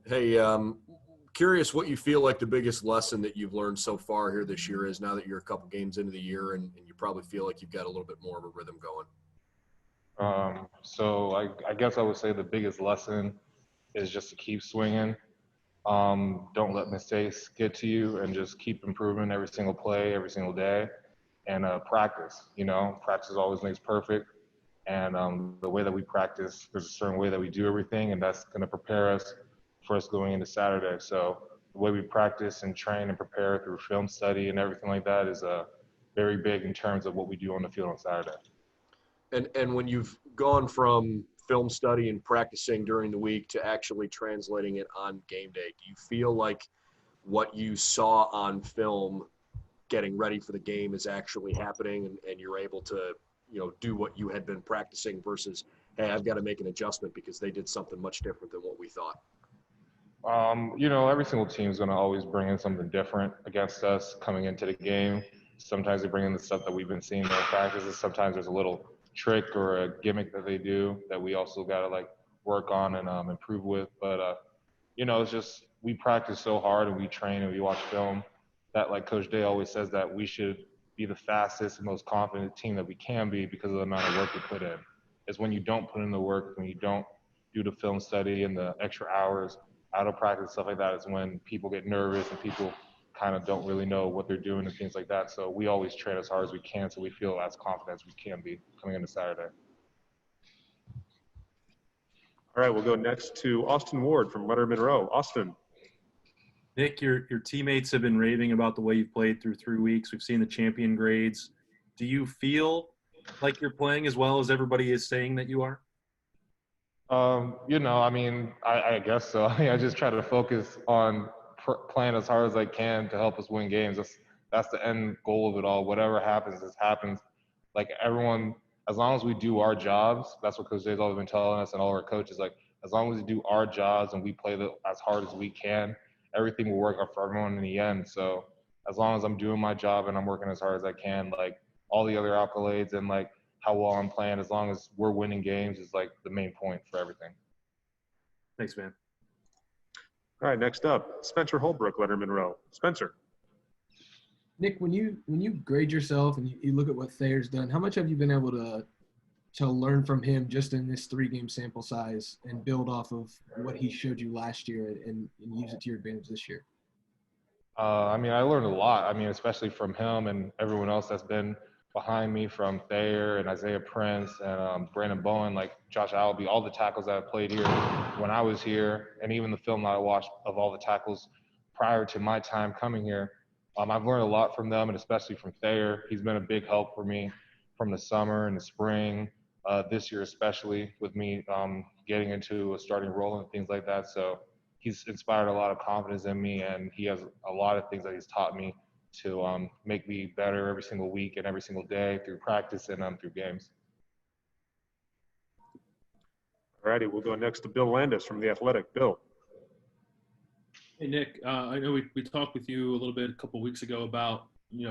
Hey, curious what you feel like the biggest lesson that you've learned so far here this year is now that you're a couple games into the year and you probably feel like you've got a little bit more of a rhythm going. So I guess I would say the biggest lesson is just to keep swinging. Don't let mistakes get to you, and just keep improving every single play, every single day, and practice. Practice always makes perfect. And the way that we practice, there's a certain way that we do everything, and that's going to prepare us for us going into Saturday. So the way we practice and train and prepare through film study and everything like that is very big in terms of what we do on the field on Saturday. And when you've gone from film study and practicing during the week to actually translating it on game day, do you feel like what you saw on film getting ready for the game is actually happening and you're able to, do what you had been practicing versus, hey, I've got to make an adjustment because they did something much different than what we thought? Every single team is going to always bring in something different against us coming into the game. Sometimes they bring in the stuff that we've been seeing in their practices. Sometimes there's a little trick or a gimmick that they do that we also got to like work on and improve with. But it's just we practice so hard and we train and we watch film that, like Coach Day always says, that we should be the fastest and most confident team that we can be because of the amount of work we put in. It's when you don't put in the work, when you don't do the film study and the extra hours out of practice, stuff like that, is when people get nervous and people kind of don't really know what they're doing and things like that. So we always train as hard as we can so we feel as confident as we can be coming into Saturday. All right, we'll go next to Austin Ward from Letterman Row. Austin. Nick, your teammates have been raving about the way you've played through 3 weeks. We've seen the champion grades. Do you feel like you're playing as well as everybody is saying that you are? I guess so. I just try to focus on playing as hard as I can to help us win games. That's the end goal of it all. Whatever happens, this happens. Like everyone, as long as we do our jobs, that's what Coach Jay's always been telling us and all our coaches. Like as long as we do our jobs and we play as hard as we can, everything will work out for everyone in the end. So as long as I'm doing my job and I'm working as hard as I can, like all the other accolades and like how well I'm playing, as long as we're winning games, is like the main point for everything. Thanks, man. All right, next up, Spencer Holbrook, Letterman Row. Spencer. Nick, when you grade yourself and you look at what Thayer's done, how much have you been able to learn from him just in this 3-game sample size and build off of what he showed you last year and use it to your advantage this year? I learned a lot. Especially from him and everyone else that's been behind me, from Thayer and Isaiah Prince and Brandon Bowen, like Josh Albee, all the tackles that I played here when I was here, and even the film that I watched of all the tackles prior to my time coming here. I've learned a lot from them, and especially from Thayer. He's been a big help for me from the summer and the spring, this year especially, with me getting into a starting role and things like that. So he's inspired a lot of confidence in me, and he has a lot of things that he's taught me to make me better every single week and every single day through practice and through games. All righty, we'll go next to Bill Landis from The Athletic. Bill. Hey, Nick, I know we talked with you a little bit a couple of weeks ago about,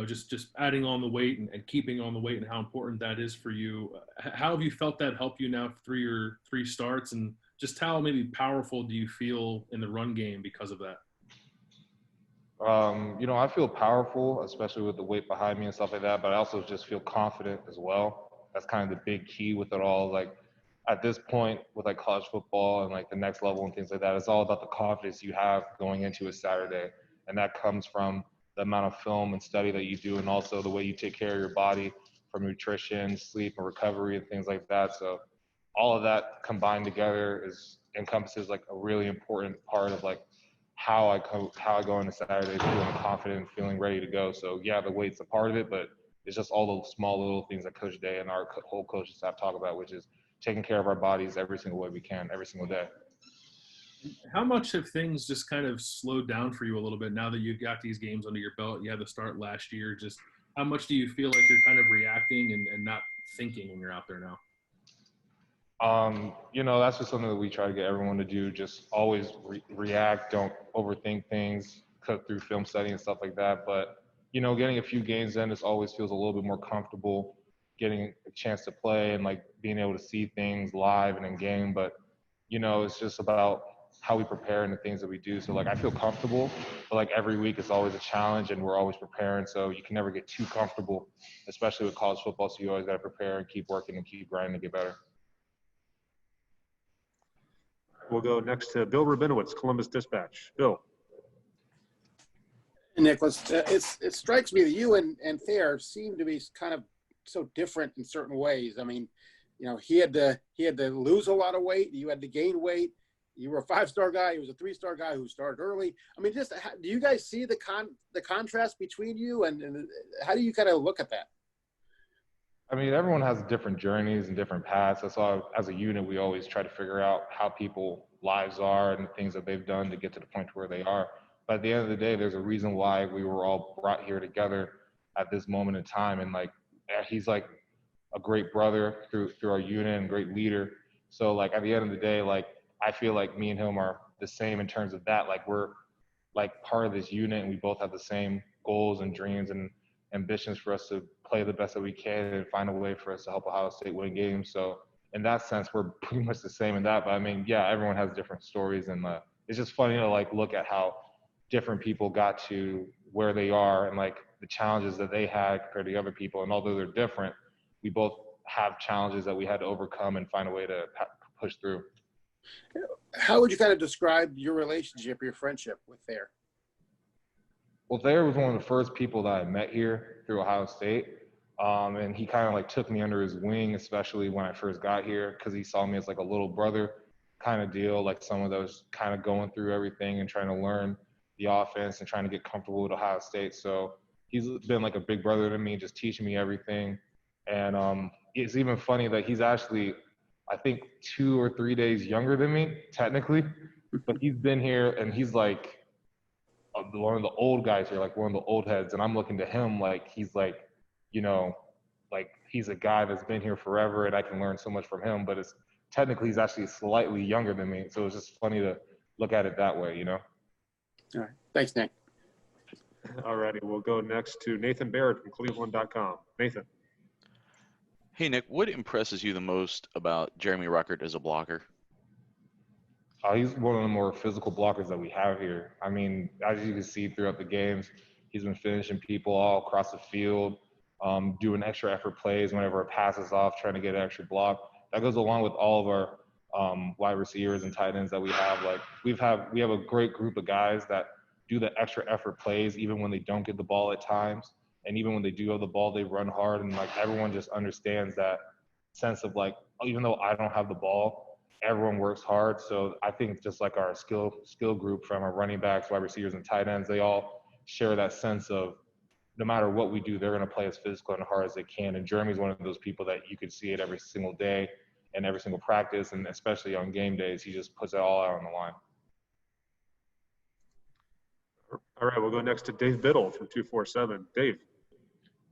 just adding on the weight and keeping on the weight and how important that is for you. How have you felt that help you now through your 3 starts, and just how maybe powerful do you feel in the run game because of that? I feel powerful, especially with the weight behind me and stuff like that, but I also just feel confident as well. That's kind of the big key with it all. Like at this point with like college football and like the next level and things like that, it's all about the confidence you have going into a Saturday. And that comes from the amount of film and study that you do, and also the way you take care of your body from nutrition, sleep, and recovery and things like that. So all of that combined together encompasses like a really important part of like how I go into Saturday feeling confident and feeling ready to go. So yeah, the weight's a part of it, but it's just all those small little things that Coach Day and our whole coaching staff talk about, which is taking care of our bodies every single way we can, every single day. How much have things just kind of slowed down for you a little bit now that you've got these games under your belt? You had the start last year. Just how much do you feel like you're kind of reacting and not thinking when you're out there now? That's just something that we try to get everyone to do. Just always react, don't overthink things, cut through film study and stuff like that. But, getting a few games in, it always feels a little bit more comfortable getting a chance to play and like being able to see things live and in game. But, it's just about how we prepare and the things that we do. So like I feel comfortable, but like every week is always a challenge and we're always preparing. So you can never get too comfortable, especially with college football. So you always got to prepare and keep working and keep grinding to get better. We'll go next to Bill Rabinowitz, Columbus Dispatch. Bill. Nicholas, it strikes me that you and Thayer seem to be kind of so different in certain ways. I mean, you know, he had to lose a lot of weight. You had to gain weight. You were a 5-star guy. He was a 3-star guy who started early. I mean, just do you guys see the contrast between you, and how do you kind of look at that? I mean, everyone has different journeys and different paths. That's why, as a unit, we always try to figure out how people's lives are and the things that they've done to get to the point where they are. But at the end of the day, there's a reason why we were all brought here together at this moment in time. And like, he's like a great brother through our unit and great leader. So like at the end of the day, like I feel like me and him are the same in terms of that. Like we're like part of this unit, and we both have the same goals and dreams and ambitions for us to play the best that we can and find a way for us to help Ohio State win games. So in that sense, we're pretty much the same in that. But I mean, yeah, everyone has different stories, and it's just funny to like look at how different people got to where they are and like the challenges that they had compared to other people. And although they're different, we both have challenges that we had to overcome and find a way to push through. How would you kind of describe your relationship, your friendship with Thayer? Well, Thayer was one of the first people that I met here through Ohio State. And he kind of like took me under his wing, especially when I first got here, because he saw me as like a little brother kind of deal, like someone that was kind of going through everything and trying to learn the offense and trying to get comfortable with Ohio State. So he's been like a big brother to me, just teaching me everything. And it's even funny that he's actually, I think, 2 or 3 days younger than me, technically. But he's been here, and he's like one of the old guys here, like one of the old heads. And I'm looking to him like he's like, you know, like he's a guy that's been here forever, and I can learn so much from him. But it's technically he's actually slightly younger than me. So it's just funny to look at it that way, you know? All right. Thanks, Nick. All righty. We'll go next to Nathan Barrett from Cleveland.com. Nathan. Hey, Nick, what impresses you the most about Jeremy Ruckert as a blocker? He's one of the more physical blockers that we have here. I mean, as you can see throughout the games, he's been finishing people all across the field, doing extra effort plays whenever a pass is off, trying to get an extra block. That goes along with all of our wide receivers and tight ends that we have. Like we have a great group of guys that do the extra effort plays even when they don't get the ball at times, and even when they do have the ball, they run hard, and like everyone just understands that sense of like, even though I don't have the ball, everyone works hard. So I think just like our skill group, from our running backs, wide receivers, and tight ends, they all share that sense of no matter what we do, they're going to play as physical and hard as they can. And Jeremy's one of those people that you could see it every single day and every single practice, and especially on game days, he just puts it all out on the line. All right, we'll go next to Dave Biddle from 247. Dave.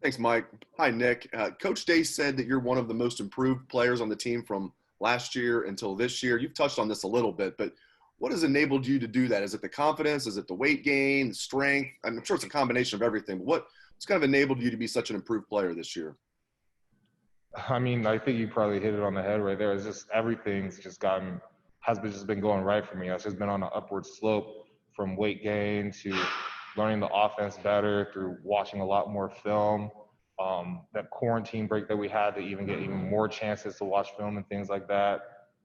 Thanks, Mike. Hi, Nick. Coach Day said that you're one of the most improved players on the team from last year until this year. You've touched on this a little bit, but what has enabled you to do that? Is it the confidence? Is it the weight gain, the strength? I'm sure it's a combination of everything, but what's kind of enabled you to be such an improved player this year? I mean, I think you probably hit it on the head right there. It's just everything's just been going right for me. It's just been on an upward slope, from weight gain to learning the offense better through watching a lot more film. That quarantine break that we had to even get even more chances to watch film and things like that.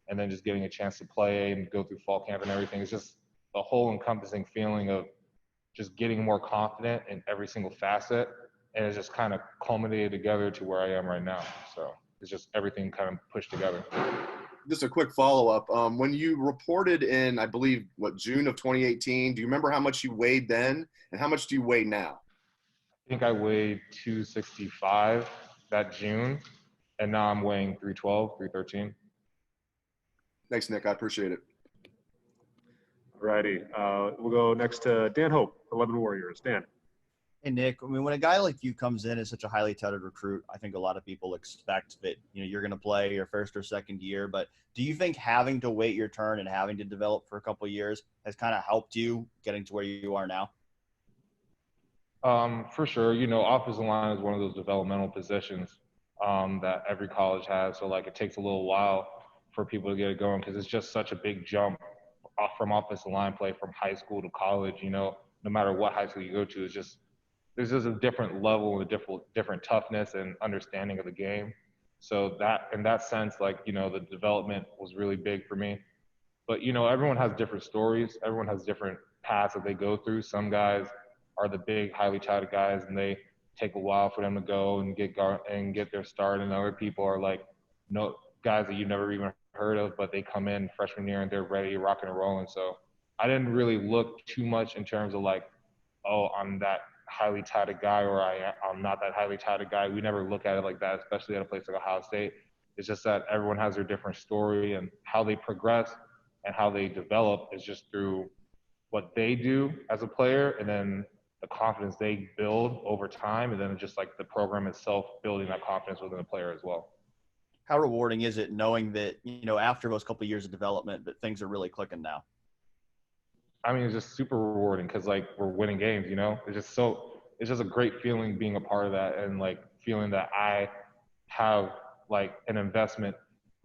And then just getting a chance to play and go through fall camp and everything. It's just a whole encompassing feeling of just getting more confident in every single facet. And it's just kind of culminated together to where I am right now. So it's just everything kind of pushed together. Just a quick follow-up. When you reported in, I believe, June of 2018, do you remember how much you weighed then? And how much do you weigh now? I think I weighed 265 that June. And now I'm weighing 312, 313. Thanks, Nick. I appreciate it. All righty. We'll go next to Dan Hope, 11 Warriors. Dan. Hey, Nick, I mean, when a guy like you comes in as such a highly touted recruit, I think a lot of people expect that, you're going to play your first or second year. But do you think having to wait your turn and having to develop for a couple of years has kind of helped you getting to where you are now? For sure. Offensive line is one of those developmental positions that every college has. So, like, it takes a little while for people to get it going because it's just such a big jump from offensive line play from high school to college. No matter what high school you go to, there's just a different level and a different toughness and understanding of the game. So that in that sense, the development was really big for me. But everyone has different stories. Everyone has different paths that they go through. Some guys are the big, highly touted guys, and they take a while for them to go and get their start. And other people are no guys that you never even heard of, but they come in freshman year and they're ready, rocking and rolling. So I didn't really look too much in terms of I'm that highly touted guy or I'm not that highly touted guy. We never look at it like that, especially at a place like Ohio State. It's just that everyone has their different story, and how they progress and how they develop is just through what they do as a player, and then the confidence they build over time, and then just the program itself building that confidence within the player as well. How rewarding is it knowing that, after those couple of years of development, that things are really clicking now? I mean, it's just super rewarding because we're winning games. It's just a great feeling being a part of that, and feeling that I have an investment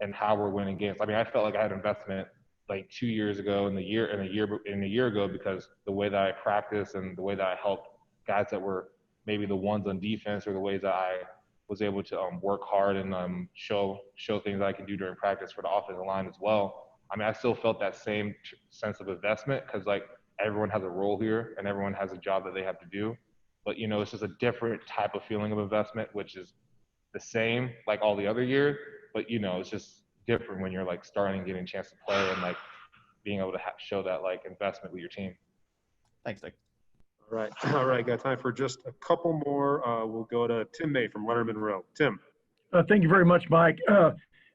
in how we're winning games. I mean, I felt like I had investment 2 years ago and a year ago, because the way that I practice and the way that I helped guys that were maybe the ones on defense, or the ways that I was able to work hard and show things that I can do during practice for the offensive line as well. I mean, I still felt that same sense of investment because everyone has a role here and everyone has a job that they have to do. But it's just a different type of feeling of investment, which is the same like all the other years, but it's just different when you're starting and getting a chance to play and being able to show that investment with your team. Thanks, Nick. All right, got time for just a couple more. We'll go to Tim May from Leonard Monroe. Tim. Thank you very much, Mike.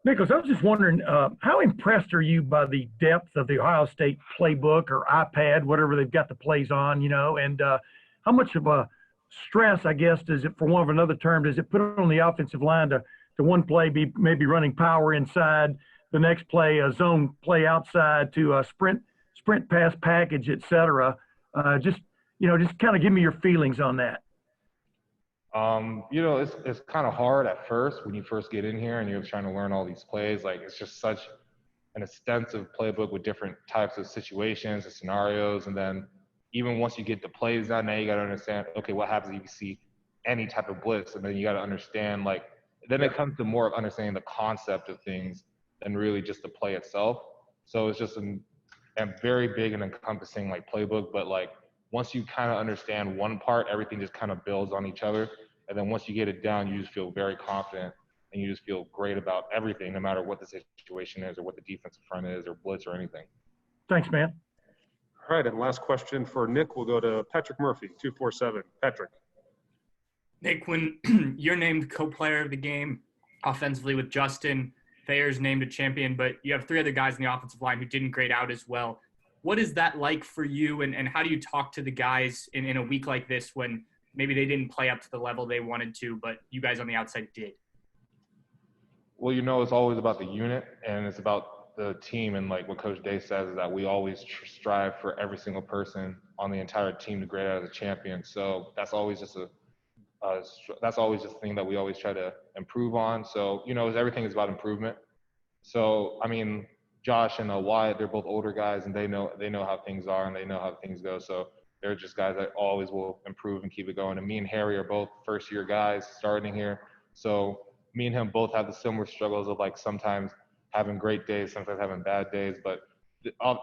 Nicholas, I was just wondering, how impressed are you by the depth of the Ohio State playbook or iPad, whatever they've got the plays on, and how much of a stress, I guess, does it, for want of another term, does it put on the offensive line to one play be maybe running power inside, the next play a zone play outside, to a sprint pass package, et cetera? Just kind of give me your feelings on that. It's kind of hard at first when you first get in here and you're trying to learn all these plays. It's just such an extensive playbook with different types of situations and scenarios. And then even once you get the plays down, now you got to understand, okay, what happens if you see any type of blitz? And then you got to understand, then it comes to more of understanding the concept of things than really just the play itself. So it's just a very big and encompassing playbook, but once you kind of understand one part, everything just kind of builds on each other. And then once you get it down, you just feel very confident and you just feel great about everything, no matter what the situation is or what the defensive front is or blitz or anything. Thanks, man. All right, and last question for Nick. We'll go to Patrick Murphy, 247. Patrick. Nick, when you're named co-player of the game offensively with Justin, Thayer's named a champion, but you have three other guys in the offensive line who didn't grade out as well. What is that like for you, and how do you talk to the guys in a week like this when maybe they didn't play up to the level they wanted to, but you guys on the outside did? Well, it's always about the unit, and it's about the team. And what Coach Day says is that we always strive for every single person on the entire team to grade out as a champion. So that's always just a thing that we always try to improve on. So, everything is about improvement. So, I mean, Josh and Wyatt, they're both older guys, and they know how things are and they know how things go. So they're just guys that always will improve and keep it going. And me and Harry are both first-year guys starting here. So me and him both have the similar struggles of sometimes having great days, sometimes having bad days. But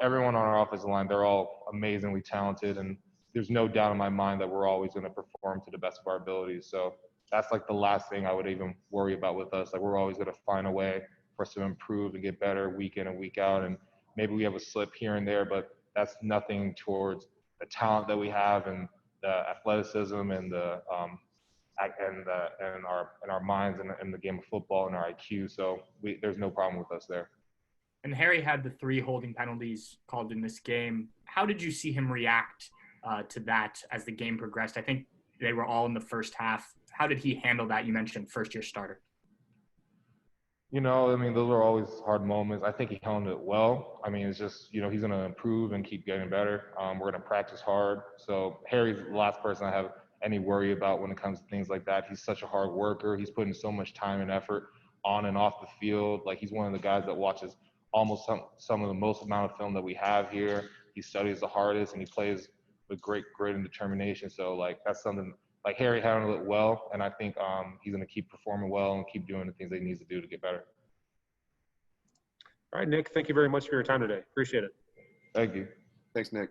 everyone on our offensive line, they're all amazingly talented, and there's no doubt in my mind that we're always going to perform to the best of our abilities. So that's the last thing I would even worry about with us. We're always going to find a way for us to improve and get better week in and week out. And maybe we have a slip here and there, but that's nothing towards the talent that we have and the athleticism and the and our minds in the game of football and our IQ. So there's no problem with us there. And Harry had the 3 holding penalties called in this game. How did you see him react to that as the game progressed? I think they were all in the first half. How did he handle that? You mentioned first-year starter. I mean, those are always hard moments. I think he handled it well. I mean, it's just, he's going to improve and keep getting better. We're going to practice hard. So Harry's the last person I have any worry about when it comes to things like that. He's such a hard worker. He's putting so much time and effort on and off the field. He's one of the guys that watches almost some of the most amount of film that we have here. He studies the hardest, and he plays with great grit and determination. So like that's something like Harry handled it well, and I think he's going to keep performing well and keep doing the things that he needs to do to get better. All right, Nick, thank you very much for your time today. Appreciate it. Thank you. Thanks, Nick.